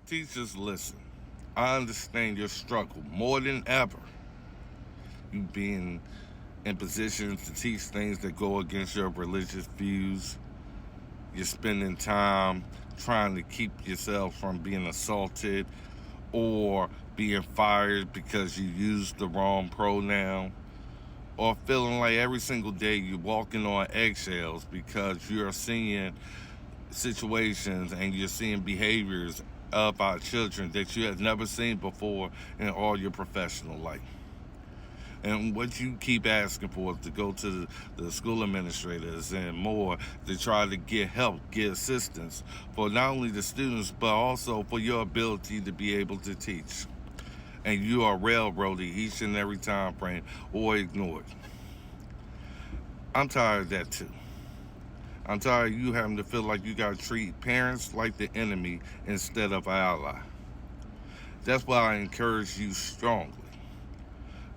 Teachers, listen. I understand your struggle more than ever. You being in positions to teach things that go against your religious views. You're spending time trying to keep yourself from being assaulted or being fired because you used the wrong pronoun, or feeling like every single day you're walking on eggshells because you're seeing situations and you're seeing behaviors of our children that you have never seen before in all your professional life. And what you keep asking for is to go to the school administrators and more to try to get help, get assistance for not only the students, but also for your ability to be able to teach. And you are railroaded each and every time frame or ignored. I'm tired of that too. I'm tired of you having to feel like you gotta treat parents like the enemy instead of an ally. That's why I encourage you strongly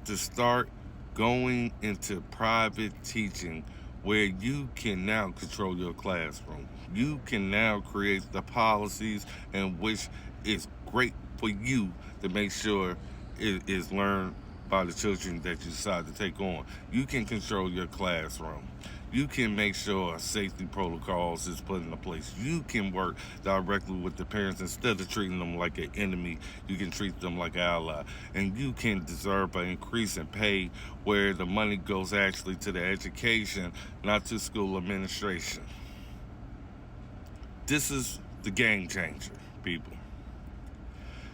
to start going into private teaching where you can now control your classroom. You can now create the policies in which is great for you to make sure it is learned by the children that you decide to take on. You can control your classroom. You can make sure safety protocols is put into place. You can work directly with the parents instead of treating them like an enemy. You can treat them like an ally. And you can deserve an increase in pay where the money goes actually to the education, not to school administration. This is the game changer, people.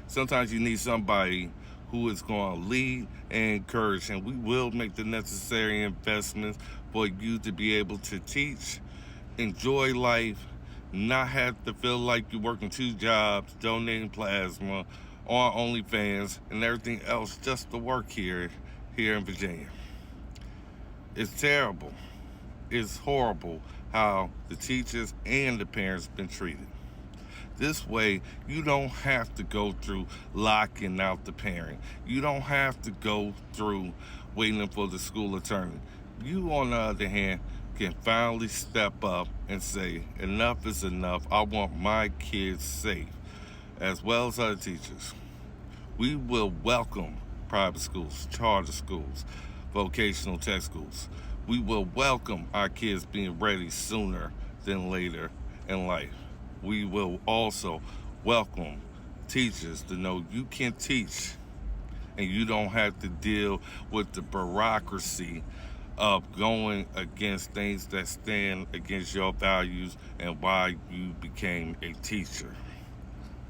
Sometimes you need somebody who is going to lead and encourage, and we will make the necessary investments for you to be able to teach, enjoy life, not have to feel like you're working two jobs, donating plasma, on OnlyFans, and everything else just to work here in Virginia. It's terrible. It's horrible how the teachers and the parents been treated. This way, you don't have to go through locking out the parent. You don't have to go through waiting for the school attorney. You, on the other hand, can finally step up and say, enough is enough. I want my kids safe, as well as other teachers. We will welcome private schools, charter schools, vocational tech schools. We will welcome our kids being ready sooner than later in life. We will also welcome teachers to know you can teach and you don't have to deal with the bureaucracy of going against things that stand against your values and why you became a teacher.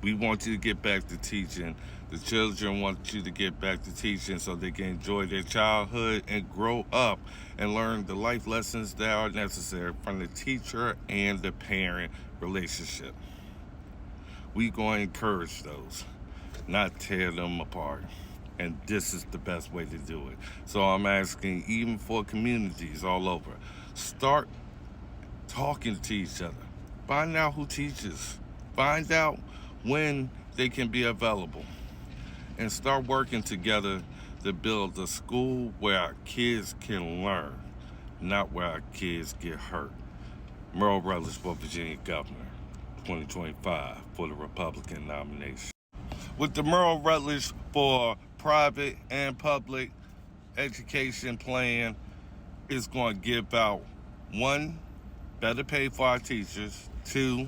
We want you to get back to teaching. The children want you to get back to teaching so they can enjoy their childhood and grow up and learn the life lessons that are necessary from the teacher and the parent relationship. We going to encourage those, not tear them apart. And this is the best way to do it. So I'm asking, even for communities all over, start talking to each other. Find out who teaches. Find out when they can be available. And start working together to build a school where our kids can learn, not where our kids get hurt. Merle Rutledge for Virginia Governor, 2025 for the Republican nomination. With the Merle Rutledge for private and public education plan, is going to give out one, better pay for our teachers, two,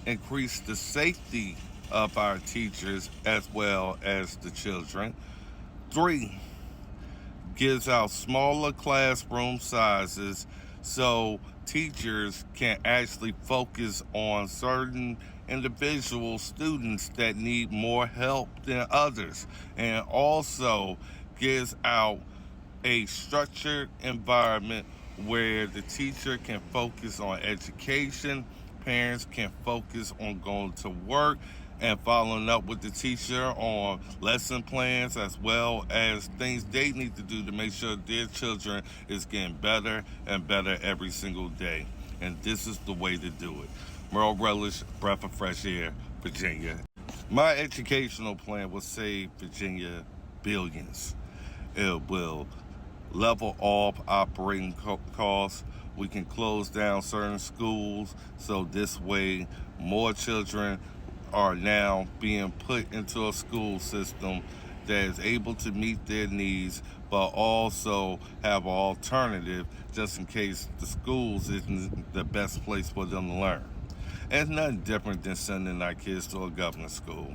increase the safety of our teachers as well as the children, three, gives out smaller classroom sizes so teachers can actually focus on certain individual students that need more help than others, and also gives out a structured environment where the teacher can focus on education, parents can focus on going to work and following up with the teacher on lesson plans as well as things they need to do to make sure their children is getting better and better every single day. And this is the way to do it. Merle Rutledge, breath of fresh air, Virginia. My educational plan will save Virginia billions. It will level off operating costs. We can close down certain schools so this way more children are now being put into a school system that is able to meet their needs, but also have an alternative just in case the schools isn't the best place for them to learn. And it's nothing different than sending our kids to a government school.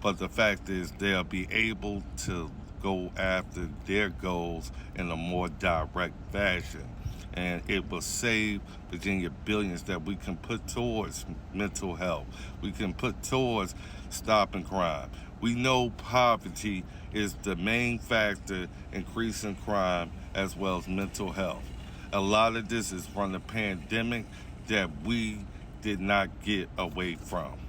But the fact is, they'll be able to go after their goals in a more direct fashion. And it will save Virginia billions that we can put towards mental health. We can put towards stopping crime. We know poverty is the main factor increasing crime as well as mental health. A lot of this is from the pandemic that we did not get away from.